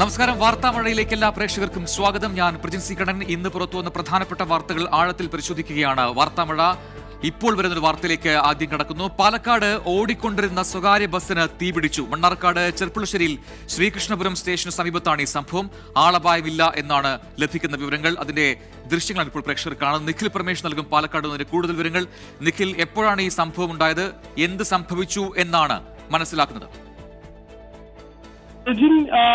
നമസ്കാരം. വാർത്താമഴയിലേക്ക് എല്ലാ പ്രേക്ഷകർക്കും സ്വാഗതം. ഞാൻ പ്രജിൻ സി കണ്ണൻ. ഇന്ന് പുറത്തുവന്ന പ്രധാനപ്പെട്ട വാർത്തകൾ ആഴത്തിൽ പരിശോധിക്കുകയാണ്. വാർത്താമഴ ഇപ്പോൾ വരുന്നൊരു വാർത്തയിലേക്ക് ആദ്യം കടക്കുന്നു. പാലക്കാട് ഓടിക്കൊണ്ടിരുന്ന സ്വകാര്യ ബസ്സിന് തീപിടിച്ചു. മണ്ണാർക്കാട് ചെർപ്പുളശ്ശേരിയിൽ ശ്രീകൃഷ്ണപുരം സ്റ്റേഷന് സമീപത്താണ് ഈ സംഭവം. ആളപായമില്ല എന്നാണ് ലഭിക്കുന്ന വിവരങ്ങൾ. അതിന്റെ ദൃശ്യങ്ങളാണ് ഇപ്പോൾ പ്രേക്ഷകർ കാണുന്നത്. നിഖിൽ പ്രമേഷ് നൽകും പാലക്കാട് നിന്ന് കൂടുതൽ വിവരങ്ങൾ. നിഖിൽ, എപ്പോഴാണ് ഈ സംഭവം ഉണ്ടായത്? എന്ത് സംഭവിച്ചു എന്നാണ് മനസ്സിലാക്കുന്നത്?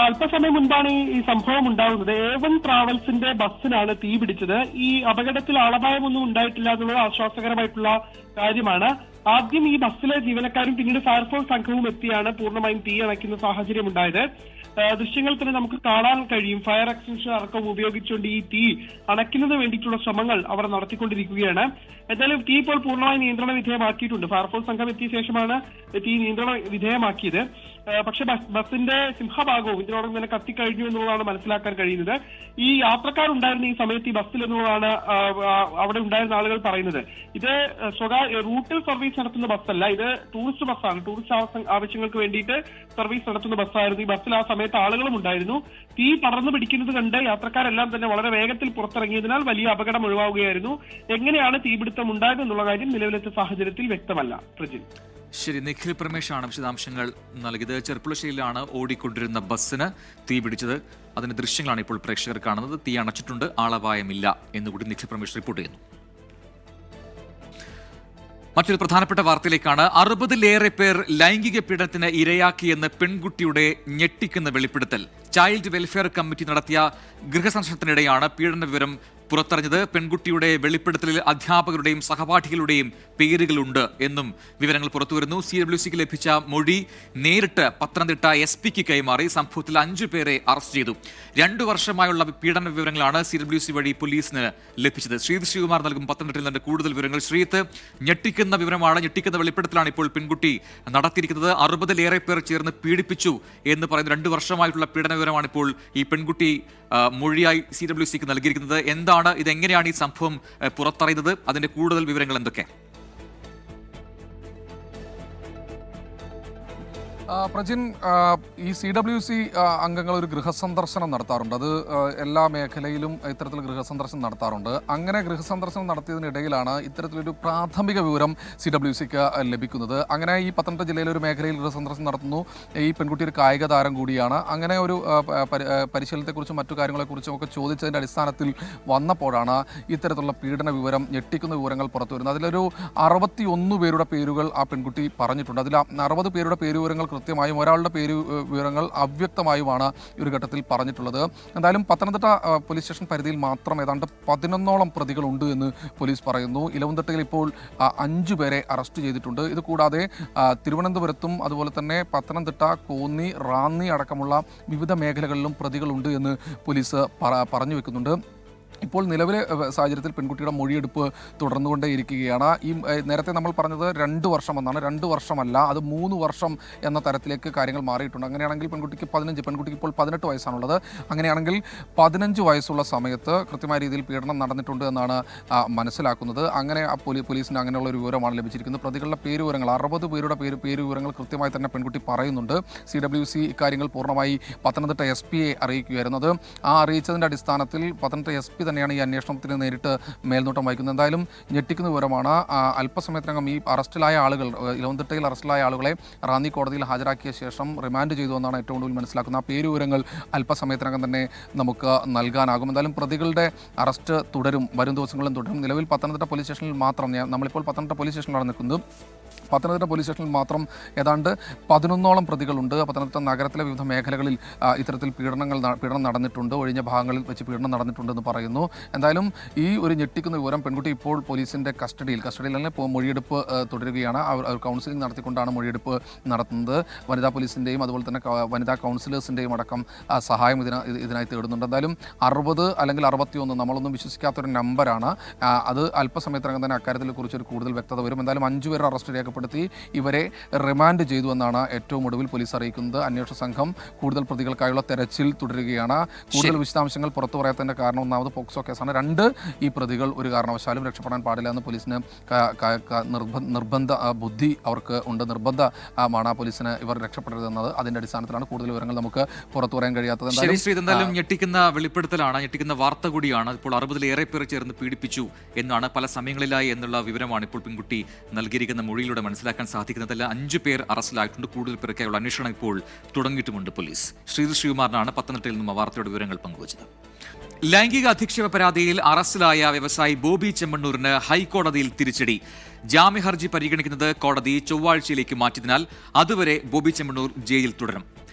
അല്പസമയം മുൻപാണ് ഈ സംഭവം ഉണ്ടാകുന്നത്. A1 ട്രാവൽസിന്റെ ബസ്സിനാണ് തീ പിടിച്ചത്. ഈ അപകടത്തിൽ ആളപായമൊന്നും ഉണ്ടായിട്ടില്ല എന്നുള്ളത് ആശ്വാസകരമായിട്ടുള്ള കാര്യമാണ്. ആദ്യം ഈ ബസ്സിലെ ജീവനക്കാരും പിന്നീട് ഫയർഫോഴ്സ് സംഘവും എത്തിയാണ് പൂർണ്ണമായും തീ അണയ്ക്കുന്ന സാഹചര്യം ഉണ്ടായത്. ദൃശ്യങ്ങൾ തന്നെ നമുക്ക് കാണാൻ കഴിയും. ഫയർ എക്സ്റ്റൻഷൻ അടക്കം ഉപയോഗിച്ചുകൊണ്ട് ഈ തീ അണയ്ക്കുന്നതിന് വേണ്ടിയിട്ടുള്ള ശ്രമങ്ങൾ അവർ നടത്തിക്കൊണ്ടിരിക്കുകയാണ്. എന്തായാലും തീ ഇപ്പോൾ പൂർണ്ണമായി നിയന്ത്രണ വിധേയമാക്കിയിട്ടുണ്ട്. ഫയർഫോഴ്സ് സംഘം എത്തിയ ശേഷമാണ് തീ നിയന്ത്രണ വിധേയമാക്കിയത്. പക്ഷെ ബസിന്റെ സിംഹഭാഗവും ഇതിനോടൊപ്പം തന്നെ കത്തിക്കഴിഞ്ഞു എന്നുള്ളതാണ് മനസ്സിലാക്കാൻ കഴിയുന്നത്. ഈ യാത്രക്കാരുണ്ടായിരുന്ന ഈ സമയത്ത് ഈ ബസ്സിൽ എന്നുള്ളതാണ് അവിടെ ഉണ്ടായിരുന്ന ആളുകൾ പറയുന്നത്. ഇത് റൂട്ടിൽ സർവീസ് നടത്തുന്ന ബസ്സല്ല, ഇത് ടൂറിസ്റ്റ് ബസ്സാണ്. ടൂറിസ്റ്റ് ആവശ്യങ്ങൾക്ക് വേണ്ടിയിട്ട് സർവീസ് നടത്തുന്ന ബസ്സായിരുന്നു. ഈ ബസ്സിൽ ആ സമയത്ത് ആളുകളും ഉണ്ടായിരുന്നു. തീ പടർന്നു പിടിക്കുന്നത് കണ്ട് യാത്രക്കാരെല്ലാം തന്നെ വളരെ വേഗത്തിൽ പുറത്തിറങ്ങിയതിനാൽ വലിയ അപകടം ഒഴിവാകുകയായിരുന്നു. എങ്ങനെയാണ് തീപിടുത്തം ഉണ്ടായതെന്നുള്ള കാര്യം നിലവിലത്തെ സാഹചര്യത്തിൽ വ്യക്തമല്ല. പ്രജിൻ. ശരി, നിഖിൽ പ്രമേഷാണ് വിശദാംശങ്ങൾ നൽകിയത്. ചെർപ്പുളശ്ശേരിയിലാണ് ഓടിക്കൊണ്ടിരുന്ന ബസ്സിന് തീ പിടിച്ചത്. അതിന്റെ ദൃശ്യങ്ങളാണ് ഇപ്പോൾ പ്രേക്ഷകർ കാണുന്നത്. തീ അണച്ചിട്ടുണ്ട്, ആളപായമില്ല എന്നുകൂടി നിഖിൽ പ്രമേഷ് റിപ്പോർട്ട് ചെയ്യുന്നു. മറ്റൊരു പ്രധാനപ്പെട്ട വാർത്തയിലേക്കാണ്. 60-ലേറെ പേർ ലൈംഗിക പീഡനത്തിന് ഇരയാക്കിയെന്ന് പെൺകുട്ടിയുടെ ഞെട്ടിക്കുന്ന വെളിപ്പെടുത്തൽ. ചൈൽഡ് വെൽഫെയർ കമ്മിറ്റി നടത്തിയ ഗൃഹസന്ദർശനത്തിനിടെയാണ് പീഡന വിവരം പുറത്തറിഞ്ഞത്. പെൺകുട്ടിയുടെ വെളിപ്പെടുത്തലിൽ അധ്യാപകരുടെയും സഹപാഠികളുടെയും പേരുകളുണ്ട് എന്നും വിവരങ്ങൾ പുറത്തുവരുന്നു. CWCക്ക് ലഭിച്ച മൊഴി നേരിട്ട് പത്തനംതിട്ട SP കൈമാറി. സംഭവത്തിൽ 5 പേരെ അറസ്റ്റ് ചെയ്തു. 2 വർഷമായുള്ള പീഡന വിവരങ്ങളാണ് CWC വഴി പോലീസിന് ലഭിച്ചത്. ശ്രീകുമാർ നൽകും പത്തനംതിട്ടയിൽ നിന്ന് കൂടുതൽ വിവരങ്ങൾ. ശ്രീത്ത്, ഞെട്ടിക്കുന്ന വിവരമാണ്, ഞെട്ടിക്കുന്ന വെളിപ്പെടുത്തലാണ് ഇപ്പോൾ പെൺകുട്ടി നടത്തിയിരിക്കുന്നത്. 60-ലേറെ പേർ ചേർന്ന് പീഡിപ്പിച്ചു എന്ന് പറയുന്ന 2 വർഷമായിട്ടുള്ള പീഡന വിവരമാണ് ഇപ്പോൾ ഈ പെൺകുട്ടി മൊഴിയായി CWCക്ക് നൽകിയിരിക്കുന്നത്. എന്താണ് ഇതെങ്ങനെയാണ് ഈ സംഭവം പുറത്തറിയുന്നത്? അതിന്റെ കൂടുതൽ വിവരങ്ങൾ എന്തൊക്കെ? പ്രജിൻ, ഈ CWC അംഗങ്ങൾ ഒരു ഗൃഹസന്ദർശനം നടത്താറുണ്ട്. അത് എല്ലാ മേഖലയിലും ഇത്തരത്തിൽ ഗൃഹസന്ദർശനം നടത്താറുണ്ട്. അങ്ങനെ ഗൃഹസന്ദർശനം നടത്തിയതിനിടയിലാണ് ഇത്തരത്തിലൊരു പ്രാഥമിക വിവരം CWCക്ക് ലഭിക്കുന്നത്. അങ്ങനെ ഈ പത്തനംതിട്ട ജില്ലയിലെ ഒരു മേഖലയിൽ ഗൃഹസന്ദർശനം നടത്തുന്നു. ഈ പെൺകുട്ടി ഒരു കായിക താരം കൂടിയാണ്. അങ്ങനെ ഒരു പരിശീലനത്തെക്കുറിച്ചും മറ്റു കാര്യങ്ങളെക്കുറിച്ചും ഒക്കെ ചോദിച്ചതിൻ്റെ അടിസ്ഥാനത്തിൽ വന്നപ്പോഴാണ് ഇത്തരത്തിലുള്ള പീഡന വിവരം, ഞെട്ടിക്കുന്ന വിവരങ്ങൾ പുറത്തു വരുന്നത്. അതിലൊരു 61 പേരുടെ പേരുകൾ ആ പെൺകുട്ടി പറഞ്ഞിട്ടുണ്ട്. അതിൽ 60 പേരുടെ പേരുവിവരങ്ങൾ കൃത്യമായും ഒരാളുടെ വിവരങ്ങൾ അവ്യക്തമായുമാണ് ഈ ഒരു ഘട്ടത്തിൽ പറഞ്ഞിട്ടുള്ളത്. എന്തായാലും പത്തനംതിട്ട പോലീസ് സ്റ്റേഷൻ പരിധിയിൽ മാത്രം ഏതാണ്ട് 11ഓളം പ്രതികളുണ്ട് എന്ന് പോലീസ് പറയുന്നു. ഇലവുംതട്ടയിൽ ഇപ്പോൾ 5 പേരെ അറസ്റ്റ് ചെയ്തിട്ടുണ്ട്. ഇത് കൂടാതെ തിരുവനന്തപുരത്തും അതുപോലെ തന്നെ പത്തനംതിട്ട, കോന്നി, റാന്നി അടക്കമുള്ള വിവിധ മേഖലകളിലും പ്രതികളുണ്ട് എന്ന് പോലീസ് പറഞ്ഞു വെക്കുന്നുണ്ട്. ഇപ്പോൾ നിലവിലെ സാഹചര്യത്തിൽ പെൺകുട്ടിയുടെ മൊഴിയെടുപ്പ് തുടർന്നുകൊണ്ടേയിരിക്കുകയാണ്. ഈ നേരത്തെ നമ്മൾ പറഞ്ഞത് 2 വർഷം എന്നാണ്. 2 വർഷമല്ല, അത് 3 വർഷം എന്ന തരത്തിലേക്ക് കാര്യങ്ങൾ മാറിയിട്ടുണ്ട്. അങ്ങനെയാണെങ്കിൽ പെൺകുട്ടിക്ക് 15, പെൺകുട്ടിക്ക് ഇപ്പോൾ 18 വയസ്സാണുള്ളത്. അങ്ങനെയാണെങ്കിൽ 15 വയസ്സുള്ള സമയത്ത് കൃത്യമായ രീതിയിൽ പീഡനം നടന്നിട്ടുണ്ട് എന്നാണ് മനസ്സിലാക്കുന്നത്. അങ്ങനെ പോലീസിന് അങ്ങനെയുള്ള ഒരു വിവരമാണ് ലഭിച്ചിരിക്കുന്നത്. പ്രതികളുടെ പേരുവിവരങ്ങൾ, 60 പേരുടെ പേരുവിവരങ്ങൾ കൃത്യമായി തന്നെ പെൺകുട്ടി പറയുന്നുണ്ട്. CWC ഇക്കാര്യങ്ങൾ പൂർണ്ണമായി പത്തനംതിട്ട SP അറിയിക്കുകയായിരുന്നു. അത് അറിയിച്ചതിൻ്റെ അടിസ്ഥാനത്തിൽ പത്തനംതിട്ട SP തന്നെയാണ് ഈ അന്വേഷണത്തിന് നേരിട്ട് മേൽനോട്ടം വഹിക്കുന്നത്. എന്തായാലും ഞെട്ടിക്കുന്ന വിവരമാണ്. അല്പസമയത്തിനകം ഈ അറസ്റ്റിലായ ആളുകൾ, ഇലവുംതിട്ടയിൽ അറസ്റ്റിലായ ആളുകളെ റാന്നി കോടതിയിൽ ഹാജരാക്കിയ ശേഷം റിമാൻഡ് ചെയ്തു എന്നാണ് ഏറ്റവും കൂടുതൽ മനസ്സിലാക്കുന്നത്. ആ പേരുവിവരങ്ങൾ അല്പസമയത്തിനകം തന്നെ നമുക്ക് നൽകാനാകും. എന്തായാലും പ്രതികളുടെ അറസ്റ്റ് തുടരും, വരും ദിവസങ്ങളും തുടരും. നിലവിൽ പത്തനംതിട്ട പോലീസ് സ്റ്റേഷനിൽ മാത്രം, നമ്മളിപ്പോൾ പത്തനംതിട്ട പോലീസ് സ്റ്റേഷനിലാണ് നിൽക്കുന്നത്. പത്തനംതിട്ട പോലീസ് സ്റ്റേഷനിൽ മാത്രം ഏതാണ്ട് 11ഓളം പ്രതികളുണ്ട്. പത്തനംതിട്ട നഗരത്തിലെ വിവിധ മേഖലകളിൽ ഇത്തരത്തിൽ പീഡനം നടന്നിട്ടുണ്ട്. ഒഴിഞ്ഞ ഭാഗങ്ങളിൽ വെച്ച് പീഡനം നടന്നിട്ടുണ്ടെന്ന് പറയുന്നു. എന്തായാലും ഈ ഒരു ഞെട്ടിക്കുന്ന വിവരം, പെൺകുട്ടി ഇപ്പോൾ പോലീസിൻ്റെ കസ്റ്റഡിയിൽ തന്നെ മൊഴിയെടുപ്പ് തുടരുകയാണ്. അവർ കൗൺസിലിംഗ് നടത്തിക്കൊണ്ടാണ് മൊഴിയെടുപ്പ് നടത്തുന്നത്. വനിതാ പോലീസിൻ്റെയും അതുപോലെ തന്നെ വനിതാ കൗൺസിലേഴ്സിൻ്റെയും അടക്കം സഹായം ഇതിനായി തേടുന്നുണ്ട്. എന്തായാലും 60 അല്ലെങ്കിൽ 61 നമ്മളൊന്നും വിശ്വസിക്കാത്തൊരു നമ്പറാണ്. അത് അല്പസമയത്തിനകം തന്നെ അക്കാര്യത്തെ കുറിച്ചൊരു കൂടുതൽ വ്യക്തത വരും. എന്തായാലും 5 പേർ അറസ്റ്റ് രേഖപ്പെടുത്തി ഇവരെ റിമാൻഡ് ചെയ്തു എന്നാണ് ഏറ്റവും ഒടുവിൽ പോലീസ് അറിയിക്കുന്നത്. അന്വേഷണ സംഘം കൂടുതൽ പ്രതികൾക്കായുള്ള തെരച്ചിൽ തുടരുകയാണ്. കൂടുതൽ വിശദാംശങ്ങൾ പുറത്തു പറയാത്തതിൻ്റെ കാരണം ഒന്നാമത് പോക്സോ കേസാണ്. 2 ഈ പ്രതികൾ ഒരു കാരണവശാലും രക്ഷപ്പെടാൻ പാടില്ല എന്ന് പോലീസിന് നിർബന്ധ ബുദ്ധി അവർക്ക് ഉണ്ട്, നിർബന്ധമാണ് പോലീസിന് ഇവർ രക്ഷപ്പെടരുതെന്നത്. അതിന്റെ അടിസ്ഥാനത്തിലാണ് കൂടുതൽ വിവരങ്ങൾ നമുക്ക് പുറത്തു പറയാൻ കഴിയാത്തത്. എന്തായാലും ഞെട്ടിക്കുന്ന വെളിപ്പെടുത്തലാണ്, ഞെട്ടിക്കുന്ന വാർത്ത കൂടിയാണ്. ഇപ്പോൾ 60-ലേറെ പേർ ചേർന്ന് പീഡിപ്പിച്ചു എന്നാണ് പല സമയങ്ങളിലായി എന്നുള്ള വിവരമാണ് ഇപ്പോൾ പെൺകുട്ടി നൽകിയിരിക്കുന്ന മൊഴിയിലൂടെ മനസ്സിലാക്കാൻ സാധിക്കുന്നത്. 5 പേർ അറസ്റ്റിലായിട്ടുണ്ട്. കൂടുതൽ പേർക്കായുള്ള അന്വേഷണം ഇപ്പോൾ തുടങ്ങിയിട്ടുമുണ്ട് പോലീസ്. ശ്രീകുമാറിനാണ് പത്തനംതിട്ടയിൽ നിന്നും വാർത്തയുടെ വിവരങ്ങൾ പങ്കുവച്ചത്. ലൈംഗിക അധിക്ഷേപ പരാതിയിൽ അറസ്റ്റിലായ വ്യവസായി ബോബി ചെമ്മണ്ണൂരിന് ഹൈക്കോടതിയിൽ തിരിച്ചടി. ജാമ്യ ഹർജി പരിഗണിക്കുന്നത് കോടതി ചൊവ്വാഴ്ചയിലേക്ക് മാറ്റിയതിനാൽ അതുവരെ ബോബി ചെമ്മണ്ണൂർ ജയിലിൽ തുടരും.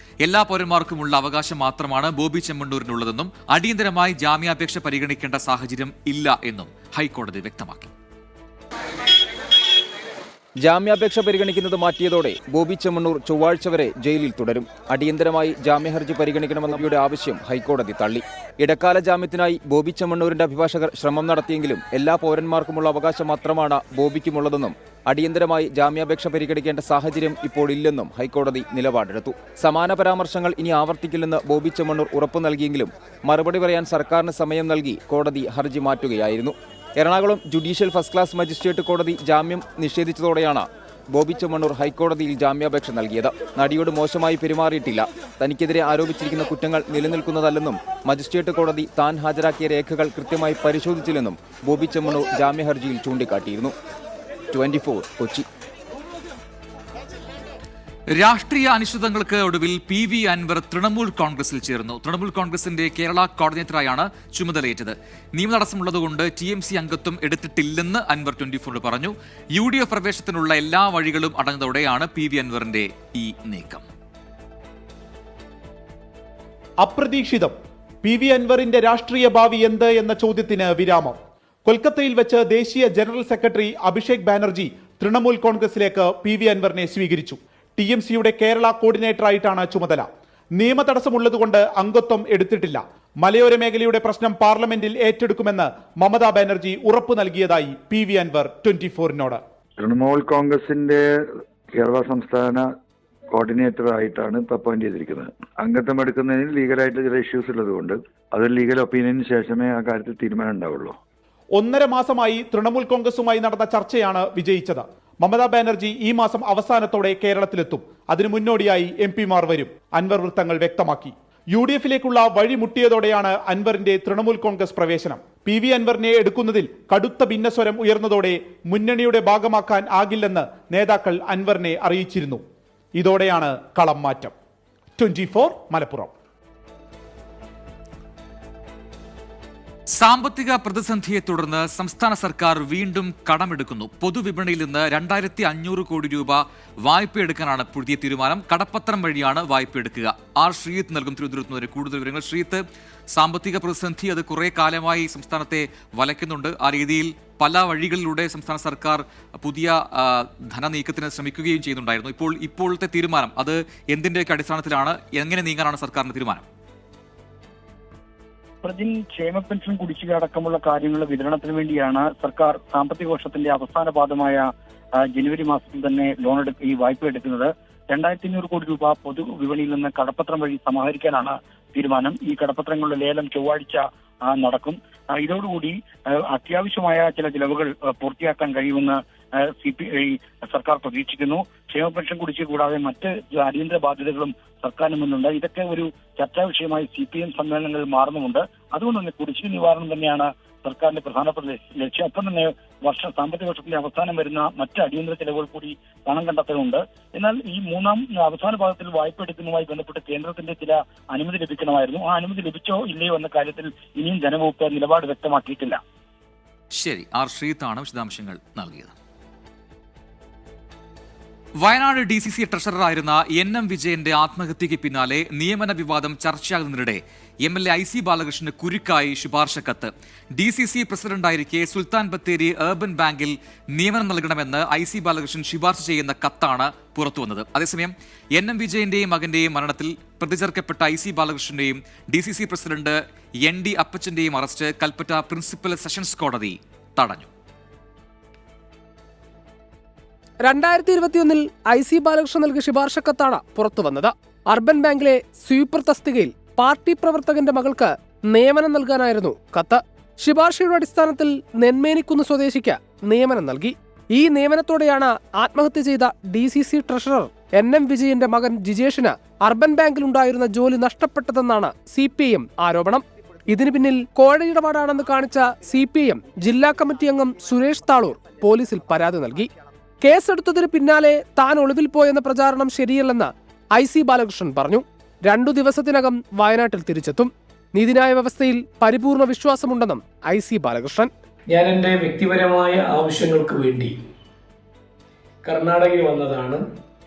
എല്ലാ പൗരന്മാർക്കുമുള്ള അവകാശം മാത്രമാണ് ബോബി ചെമ്മണ്ണൂരിനുള്ളതെന്നും അടിയന്തരമായി ജാമ്യാപേക്ഷ പരിഗണിക്കേണ്ട സാഹചര്യം ഇല്ല എന്നും ഹൈക്കോടതി വ്യക്തമാക്കി. ജാമ്യാപേക്ഷ പരിഗണിക്കുന്നത് മാറ്റിയതോടെ ബോബി ചെമ്മണ്ണൂർ ചൊവ്വാഴ്ച വരെ ജയിലിൽ തുടരും. അടിയന്തരമായി ജാമ്യഹർജി പരിഗണിക്കണമെന്നവരുടെ ആവശ്യം ഹൈക്കോടതി തള്ളി. ഇടക്കാല ജാമ്യത്തിനായി ബോബി ചെമ്മണ്ണൂരിന്റെ അഭിഭാഷകർ ശ്രമം നടത്തിയെങ്കിലും എല്ലാ പൗരന്മാർക്കുമുള്ള അവകാശം മാത്രമാണ് ബോബിക്കുമുള്ളതെന്നും അടിയന്തരമായി ജാമ്യാപേക്ഷ പരിഗണിക്കേണ്ട സാഹചര്യം ഇപ്പോൾ ഇല്ലെന്നും ഹൈക്കോടതി നിലപാടെടുത്തു. സമാന പരാമർശങ്ങൾ ഇനി ആവർത്തിക്കില്ലെന്ന് ബോബി ചെമ്മണ്ണൂർ ഉറപ്പു നൽകിയെങ്കിലും മറുപടി പറയാൻ സർക്കാരിന് സമയം നൽകി കോടതി ഹർജി മാറ്റുകയായിരുന്നു. Ernakulam judicial first class magistrate കോടതി ജാമ്യം നിഷേധിച്ചതോടെയാണ് ബോബി ചെമ്മണ്ണൂർ ഹൈക്കോടതിയിൽ ജാമ്യാപേക്ഷ നൽകിയത്. നടിയോട് മോശമായി പെരുമാറിയിട്ടില്ല, തനിക്കെതിരെ ആരോപിച്ചിരിക്കുന്ന കുറ്റങ്ങൾ നിലനിൽക്കുന്നതല്ലെന്നും മജിസ്ട്രേറ്റ് കോടതി താൻ ഹാജരാക്കിയ രേഖകൾ കൃത്യമായി പരിശോധിച്ചില്ലെന്നും ബോബി ചെമ്മണ്ണൂർ ജാമ്യഹർജിയിൽ ചൂണ്ടിക്കാട്ടിയിരുന്നു. 24 കൊച്ചി. രാഷ്ട്രീയ അനിശ്ചിതങ്ങൾക്ക് ഒടുവിൽ PV അൻവർ തൃണമൂൽ കോൺഗ്രസിൽ ചേർന്നു. തൃണമൂൽ കോൺഗ്രസിന്റെ കേരള കോർഡിനേറ്ററായാണ് ചുമതലയേറ്റത്. നിയമതടസ്സമുള്ളതുകൊണ്ട് TMC അംഗത്വം എടുത്തിട്ടില്ലെന്ന് അൻവർ 24 പറഞ്ഞു. UDF പ്രവേശനത്തിനുള്ള എല്ലാ വഴികളും അടഞ്ഞതോടെയാണ് PV അൻവറിന്റെ ഈ നീക്കം. അപ്രതീക്ഷിതം. PV അൻവറിന്റെ രാഷ്ട്രീയ ഭാവി എന്ത് എന്ന ചോദ്യത്തിന് വിരാമം. കൊൽക്കത്തയിൽ വെച്ച് ദേശീയ ജനറൽ സെക്രട്ടറി അഭിഷേക് ബാനർജി തൃണമൂൽ കോൺഗ്രസിലേക്ക് PV അൻവറിനെ സ്വീകരിച്ചു. TMCയുടെ കേരള കോർഡിനേറ്ററായിട്ടാണ് ചുമതല. നിയമതടസ്സമുള്ളതുകൊണ്ട് അംഗത്വം എടുത്തിട്ടില്ല. മലയോര മേഖലയുടെ പ്രശ്നം പാർലമെന്റിൽ ഏറ്റെടുക്കുമെന്ന് മമതാ ബാനർജി ഉറപ്പു നൽകിയതായി PV അൻവർ 24നോട്. തൃണമൂൽ കോൺഗ്രസിന്റെ കേരള സംസ്ഥാന കോർഡിനേറ്റർ ആയിട്ടാണ് ഇപ്പോൾ അപ്പോയിന്റ് ചെയ്തിരിക്കുന്നത്. അംഗത്വം എടുക്കുന്നതിന് ലീഗലായിട്ട് ചില ഇഷ്യൂസ് ഉള്ളതുകൊണ്ട് അത് ലീഗൽ ഒപ്പീനിയന് ശേഷമേ ആ കാര്യത്തിൽ തീരുമാനം ഉണ്ടാവുള്ളൂ. 1.5 മാസമായി തൃണമൂൽ കോൺഗ്രസുമായി നടന്ന ചർച്ചയാണ് വിജയിച്ചത്. മമതാ ബാനർജി ഈ മാസം അവസാനത്തോടെ കേരളത്തിലെത്തും. അതിനു മുന്നോടിയായി MP മാർ വരും, അൻവർ വൃത്തങ്ങൾ വ്യക്തമാക്കി. UDFിലേക്കുള്ള വഴി മുട്ടിയതോടെയാണ് അൻവറിന്റെ തൃണമൂൽ കോൺഗ്രസ് പ്രവേശനം. PV അൻവറിനെ എടുക്കുന്നതിൽ കടുത്ത ഭിന്നസ്വരം ഉയർന്നതോടെ മുന്നണിയുടെ ഭാഗമാക്കാൻ ആകില്ലെന്ന് നേതാക്കൾ അൻവറിനെ അറിയിച്ചിരുന്നു. ഇതോടെയാണ് കളം മാറ്റം. 24 മലപ്പുറം. സാമ്പത്തിക പ്രതിസന്ധിയെ തുടർന്ന് സംസ്ഥാന സർക്കാർ വീണ്ടും കടമെടുക്കുന്നു. പൊതുവിപണിയിൽ നിന്ന് 2500 കോടി രൂപ വായ്പയെടുക്കാനാണ് പുതിയ തീരുമാനം. കടപ്പത്രം വഴിയാണ് വായ്പയെടുക്കുക. ശ്രീത്ത് നൽകും തിരുവനന്തപുരത്ത് നിന്ന് കൂടുതൽ വിവരങ്ങൾ. ശ്രീത്ത്, സാമ്പത്തിക പ്രതിസന്ധി അത് കുറെ കാലമായി സംസ്ഥാനത്തെ വലയ്ക്കുന്നുണ്ട്. ആ രീതിയിൽ പല വഴികളിലൂടെ സംസ്ഥാന സർക്കാർ പുതിയ ധനനീക്കത്തിന് ശ്രമിക്കുകയും ചെയ്യുന്നുണ്ടായിരുന്നു. ഇപ്പോഴത്തെ തീരുമാനം അത് എന്തിൻ്റെയൊക്കെ അടിസ്ഥാനത്തിലാണ്? എങ്ങനെ നീങ്ങാനാണ് സർക്കാരിന്റെ തീരുമാനം? പ്രതിൻ ക്ഷേമ പെൻഷൻ കുടിശ്ശിക അടക്കമുള്ള കാര്യങ്ങളുടെ വിതരണത്തിന് വേണ്ടിയാണ് സർക്കാർ സാമ്പത്തിക വർഷത്തിന്റെ അവസാന പാദമായ ജനുവരി മാസത്തിൽ തന്നെ ഈ വായ്പ എടുക്കുന്നത്. 2500 കോടി രൂപ പൊതുവിപണിയിൽ നിന്ന് കടപ്പത്രം വഴി സമാഹരിക്കാനാണ് തീരുമാനം. ഈ കടപ്പത്രങ്ങളുടെ ലേലം ചൊവ്വാഴ്ച നടക്കും. ഇതോടുകൂടി അത്യാവശ്യമായ ചില ചിലവുകൾ പൂർത്തിയാക്കാൻ കഴിയുമെന്ന് സർക്കാർ പ്രതീക്ഷിക്കുന്നു. ക്ഷേമ പെൻഷൻ കുടിശ്ശിക കൂടാതെ മറ്റ് അടിയന്തര ബാധ്യതകളും സർക്കാരിന് മുന്നുണ്ട്. ഇതൊക്കെ ഒരു ചർച്ചാ വിഷയമായി CPM സമ്മേളനങ്ങളിൽ മാറുന്നുമുണ്ട്. അതുകൊണ്ട് തന്നെ കുടിശ്ശിക നിവാരണം തന്നെയാണ് സർക്കാരിന്റെ പ്രധാനപ്പെട്ട ലക്ഷ്യം. ഒപ്പം തന്നെ സാമ്പത്തിക വർഷത്തിന്റെ അവസാനം വരുന്ന മറ്റ് അടിയന്തര ചെലവുകൾ കൂടി പണം കണ്ടെത്തുന്നുണ്ട്. എന്നാൽ ഈ അവസാന ഭാഗത്തിൽ വായ്പ എടുക്കുന്നതുമായി ബന്ധപ്പെട്ട് കേന്ദ്രത്തിന്റെ ചില അനുമതി ലഭിക്കണമായിരുന്നു. ആ അനുമതി ലഭിച്ചോ ഇല്ലയോ എന്ന കാര്യത്തിൽ ഇനിയും ധനവകുപ്പ് നിലപാട് വ്യക്തമാക്കിയിട്ടില്ല. ശരി, ശ്രീത്താണ് വിശദാംശങ്ങൾ നൽകിയത്. വയനാട് DCC ട്രഷററായിരുന്ന NM വിജയന്റെ ആത്മഹത്യയ്ക്ക് പിന്നാലെ നിയമന വിവാദം ചർച്ചയാകുന്നതിനിടെ MLA IC ബാലകൃഷ്ണന് കുരുക്കായി ശുപാർശ കത്ത്. DCC പ്രസിഡന്റായിരിക്കെ സുൽത്താൻ ബത്തേരി അർബൻ ബാങ്കിൽ നിയമനം നൽകണമെന്ന് IC ബാലകൃഷ്ണൻ ശുപാർശ ചെയ്യുന്ന കത്താണ് പുറത്തുവന്നത്. അതേസമയം NM വിജയന്റെയും മകന്റെയും മരണത്തിൽ പ്രതിചേർക്കപ്പെട്ട IC ബാലകൃഷ്ണന്റെയും DCC പ്രസിഡന്റ് ND അപ്പച്ചന്റെയും അറസ്റ്റ് കൽപ്പറ്റ പ്രിൻസിപ്പൽ സെഷൻസ് കോടതി തടഞ്ഞു. 2021 IC ബാലകൃഷ്ണൻ നൽകിയ ശുപാർശക്കത്താണ് പുറത്തുവന്നത്. അർബൻ ബാങ്കിലെ സ്വീപ്പർ തസ്തികയിൽ പാർട്ടി പ്രവർത്തകന്റെ മകൾക്ക് നിയമനം നൽകാനായിരുന്നു കത്ത്. ശുപാർശയുടെ അടിസ്ഥാനത്തിൽ നെന്മേനിക്കുന്ന് സ്വദേശിക്ക് നിയമനം നൽകി. ഈ നിയമനത്തോടെയാണ് ആത്മഹത്യ ചെയ്ത DCC ട്രഷറർ NM വിജയന്റെ മകൻ ജിജേഷിന് അർബൻ ബാങ്കിലുണ്ടായിരുന്ന ജോലി നഷ്ടപ്പെട്ടതെന്നാണ് CPIM ആരോപണം. ഇതിനു പിന്നിൽ കോഴയിടപാടാണെന്ന് കാണിച്ച CPIM ജില്ലാ കമ്മിറ്റി അംഗം സുരേഷ് താളൂർ പോലീസിൽ പരാതി നൽകി. കേസെടുത്തതിന് പിന്നാലെ താൻ ഒളിവിൽ പോയെന്ന പ്രചാരണം ശരിയല്ലെന്ന് IC ബാലകൃഷ്ണൻ പറഞ്ഞു. 2 ദിവസത്തിനകം വയനാട്ടിൽ തിരിച്ചെത്തും. നീതിന്യായ വ്യവസ്ഥയിൽ പരിപൂർണ വിശ്വാസമുണ്ടെന്നും IC ബാലകൃഷ്ണൻ. ഞാൻ എൻ്റെ വ്യക്തിപരമായ ആവശ്യങ്ങൾക്ക് വേണ്ടി കർണാടകയിൽ വന്നതാണ്.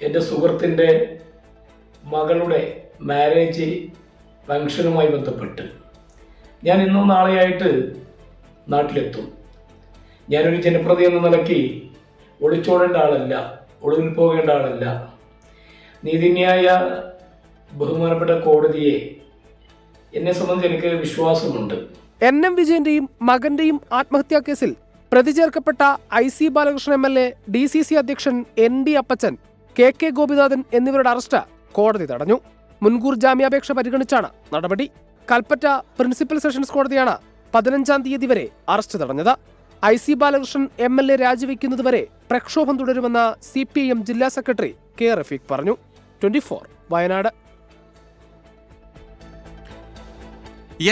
എൻ്റെ സുഹൃത്തിൻ്റെ മകളുടെ മാരേജ് ഫംഗ്ഷനുമായി ബന്ധപ്പെട്ട് ഞാൻ ഇന്നും നാളെയായിട്ട് നാട്ടിലെത്തും. ഞാനൊരു ജനപ്രതി എന്ന നിലയ്ക്ക് ഒളിച്ചോടേണ്ട ആളല്ല, ഒളിവിൽ പോകേണ്ട ആളല്ല. നീതിന്യായ ബഹുമാനപ്പെട്ട കോടതിയെ എന്നെ സംബന്ധിച്ച് എനിക്ക് വിശ്വാസമുണ്ട്. NM വിജയന്റെയും മകന്റെയും ആത്മഹത്യാ കേസിൽ പ്രതി ചേർക്കപ്പെട്ട IC ബാലകൃഷ്ണൻ MLA, DCC അധ്യക്ഷൻ ND അപ്പച്ചൻ, KK ഗോപിനാഥൻ എന്നിവരുടെ അറസ്റ്റ് കോടതി തടഞ്ഞു. മുൻകൂർ ജാമ്യാപേക്ഷ പരിഗണിച്ചാണ് നടപടി. കൽപ്പറ്റ പ്രിൻസിപ്പൽ സെഷൻസ് കോടതിയാണ് 15-ാം തീയതി വരെ അറസ്റ്റ് തടഞ്ഞത്. IC ബാലകൃഷ്ണൻ MLA രാജിവെക്കുന്നതുവരെ പ്രക്ഷോഭം തുടരുമെന്ന് CPIM ജില്ലാ സെക്രട്ടറി K റഫീഖ് പറഞ്ഞു. 24 വയനാട്.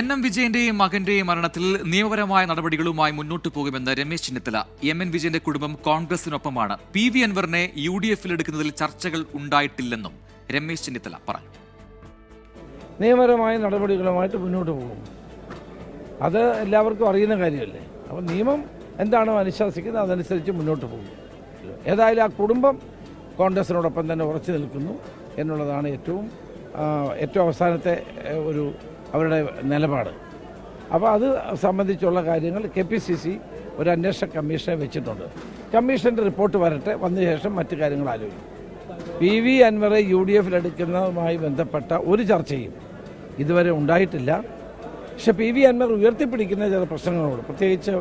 NM വിജയന്റെയും മകന്റെയും മരണത്തിൽ നിയമപരമായ നടപടികളുമായി മുന്നോട്ടു പോകുമെന്ന് രമേശ് ചെന്നിത്തല. MN വിജയന്റെ കുടുംബം കോൺഗ്രസിനൊപ്പമാണ്. PV അൻവറിനെ UDF-ൽ എടുക്കുന്നതിൽ ചർച്ചകൾ ഉണ്ടായിട്ടില്ലെന്നും രമേശ് ചെന്നിത്തല പറഞ്ഞു. നിയമപരമായ നടപടികളുമായിട്ട് മുന്നോട്ട് പോകും. അത് എല്ലാവർക്കും അറിയുന്ന കാര്യമല്ലേ. അപ്പോൾ നിയമം എന്താണോ അനുശാസിക്കുന്നത് അതനുസരിച്ച് മുന്നോട്ട് പോകും. ഏതായാലും ആ കുടുംബം കോൺഗ്രസിനോടൊപ്പം തന്നെ ഉറച്ചു നിൽക്കുന്നു എന്നുള്ളതാണ് ഏറ്റവും അവസാനത്തെ ഒരു അവരുടെ നിലപാട്. അപ്പോൾ അത് സംബന്ധിച്ചുള്ള കാര്യങ്ങൾ KPCC ഒരു അന്വേഷണ കമ്മീഷനെ വെച്ചിട്ടുണ്ട്. കമ്മീഷൻ്റെ റിപ്പോർട്ട് വരട്ടെ, വന്ന ശേഷം മറ്റു കാര്യങ്ങൾ ആലോചിക്കും. PV അൻവറെ UDF-ൽ എടുക്കുന്നതുമായി ബന്ധപ്പെട്ട ഒരു ചർച്ചയും ഇതുവരെ ഉണ്ടായിട്ടില്ല. പക്ഷെ PV അൻവർ ഉയർത്തിപ്പിടിക്കുന്ന ചില പ്രശ്നങ്ങളോട്, പ്രത്യേകിച്ച്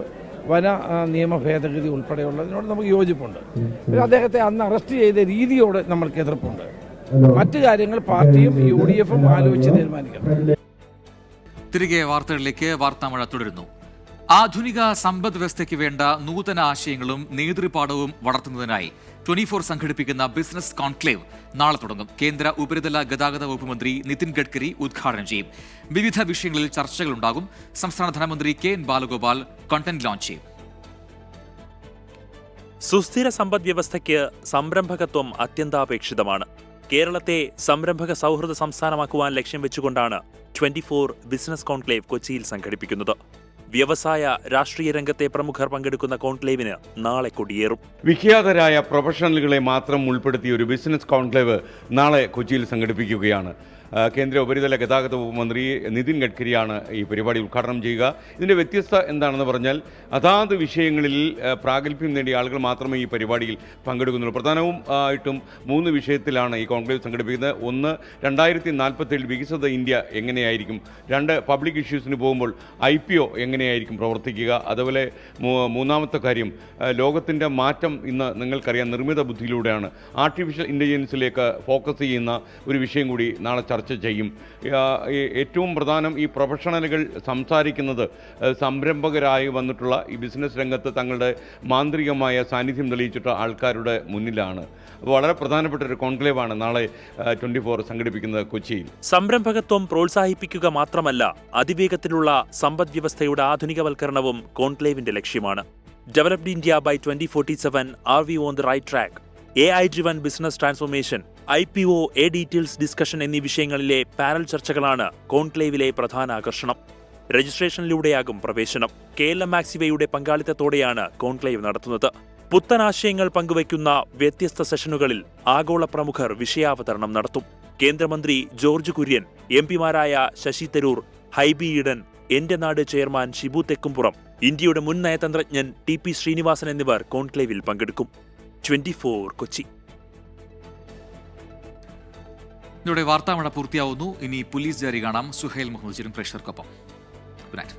വന നിയമ ഭേദഗതി ഉൾപ്പെടെയുള്ളതിനോട് നമുക്ക് യോജിപ്പുണ്ട്. പിന്നെ അദ്ദേഹത്തെ അന്ന് അറസ്റ്റ് ചെയ്ത രീതിയോട് നമ്മൾക്ക് എതിർപ്പുണ്ട്. മറ്റു കാര്യങ്ങൾ പാർട്ടിയും UDF-ഉം ആലോചിച്ച് തീരുമാനിക്കണം. തിരികെ വാർത്തകളിലേക്ക്. വാർത്താമഴ തുടരുന്നു. ആധുനിക സമ്പദ് വ്യവസ്ഥയ്ക്ക് വേണ്ട നൂതന ആശയങ്ങളും നേതൃപാഠവും വളർത്തുന്നതിനായി 24 സംഘടിപ്പിക്കുന്ന ബിസിനസ് കോൺക്ലേവ് നാളെ തുടങ്ങും. കേന്ദ്ര ഉപരിതല ഗതാഗത വകുപ്പ് മന്ത്രി നിതിൻ ഗഡ്കരി ഉദ്ഘാടനം ചെയ്യും. വിവിധ വിഷയങ്ങളിൽ ചർച്ചകളുണ്ടാകും. സംസ്ഥാന ധനമന്ത്രി KN ബാലഗോപാൽ കോണ്ടന്റ് ലോഞ്ച് ചെയ്യും. സുസ്ഥിര സമ്പദ് വ്യവസ്ഥയ്ക്ക് സംരംഭകത്വം അത്യന്താപേക്ഷിതമാണ്. കേരളത്തെ സംരംഭക സൗഹൃദ സംസ്ഥാനമാക്കുവാൻ ലക്ഷ്യം വെച്ചുകൊണ്ടാണ് 24 ബിസിനസ് കോൺക്ലേവ് കൊച്ചിയിൽ സംഘടിപ്പിക്കുന്നത്. വ്യവസായ രാഷ്ട്രീയ രംഗത്തെ പ്രമുഖർ പങ്കെടുക്കുന്ന കോൺക്ലേവിന് നാളെ കൊടിയേറും. വിഖ്യാതരായ പ്രൊഫഷണലുകളെ മാത്രം ഉൾപ്പെടുത്തിയ ഒരു ബിസിനസ് കോൺക്ലേവ് നാളെ കൊച്ചിയിൽ സംഘടിപ്പിക്കുകയാണ്. കേന്ദ്ര ഉപരിതല ഗതാഗത വകുപ്പ് മന്ത്രി നിതിൻ ഗഡ്കരിയാണ് ഈ പരിപാടി ഉദ്ഘാടനം ചെയ്യുക. ഇതിൻ്റെ വ്യത്യസ്ത എന്താണെന്ന് പറഞ്ഞാൽ അതാത് വിഷയങ്ങളിൽ പ്രാഗൽഭ്യം നേടിയ ആളുകൾ മാത്രമേ ഈ പരിപാടിയിൽ പങ്കെടുക്കുന്നുള്ളൂ. പ്രധാനവും ആയിട്ടും 3 വിഷയത്തിലാണ് ഈ കോൺക്ലേവ് സംഘടിപ്പിക്കുന്നത്. 1, 2047 വികസിത ഇന്ത്യ എങ്ങനെയായിരിക്കും. 2, പബ്ലിക് ഇഷ്യൂസിന് പോകുമ്പോൾ IPO എങ്ങനെയായിരിക്കും പ്രവർത്തിക്കുക. അതുപോലെ മൂന്നാമത്തെ കാര്യം, ലോകത്തിൻ്റെ മാറ്റം ഇന്ന് നിങ്ങൾക്കറിയാം നിർമ്മിത ബുദ്ധിയിലൂടെയാണ്. ആർട്ടിഫിഷ്യൽ ഇൻ്റലിജൻസിലേക്ക് ഫോക്കസ് ചെയ്യുന്ന ഒരു വിഷയം കൂടി നാളെ ചർച്ച ചെയ്യും. ഏറ്റവും പ്രധാനം, ഈ പ്രൊഫഷണലുകൾ സംസാരിക്കുന്നത് സംരംഭകരായി വന്നിട്ടുള്ള ഈ ബിസിനസ് രംഗത്ത് തങ്ങളുടെ മാന്ത്രികമായ സാന്നിധ്യം തെളിയിച്ചിട്ടുള്ള ആൾക്കാരുടെ മുന്നിലാണ്. വളരെ പ്രധാനപ്പെട്ട ഒരു കോൺക്ലേവാണ് നാളെ 24 സംഘടിപ്പിക്കുന്നത് കൊച്ചിയിൽ. സംരംഭകത്വം പ്രോത്സാഹിപ്പിക്കുക മാത്രമല്ല, അതിവേഗത്തിലുള്ള സമ്പദ് വ്യവസ്ഥയുടെ ആധുനികവൽക്കരണവും കോൺക്ലേവിന്റെ ലക്ഷ്യമാണ്. Developed India by 2047, are we on the right track, AI driven business transformation, IPO, details discussion എന്നീ വിഷയങ്ങളിലെ പാനൽ ചർച്ചകളാണ് കോൺക്ലേവിലെ പ്രധാന ആകർഷണം. രജിസ്ട്രേഷനിലൂടെയാകും പ്രവേശനം. KLM മാക്സിവയുടെ പങ്കാളിത്തത്തോടെയാണ് കോൺക്ലേവ് നടത്തുന്നത്. പുത്തനാശയങ്ങൾ പങ്കുവയ്ക്കുന്ന വ്യത്യസ്ത സെഷനുകളിൽ ആഗോള പ്രമുഖർ വിഷയാവതരണം നടത്തും. കേന്ദ്രമന്ത്രി ജോർജ് കുര്യൻ, MP-മാരായ ശശി തരൂർ, ഹൈബി ഈഡൻ, എന്റെ നാട് ചെയർമാൻ ഷിബു തെക്കുംപുറം, ഇന്ത്യയുടെ മുൻ നയതന്ത്രജ്ഞൻ TP ശ്രീനിവാസൻ എന്നിവർ കോൺക്ലേവിൽ പങ്കെടുക്കും. 24 കൊച്ചി. ഇതോടെ വാർത്താമഴ പൂർത്തിയാവുന്നു. ഇനി പോലീസ് ജാരി കാണാം. സുഹൈൽ മുഹമ്മദ് പ്രേക്ഷകർക്കൊപ്പം. Good night.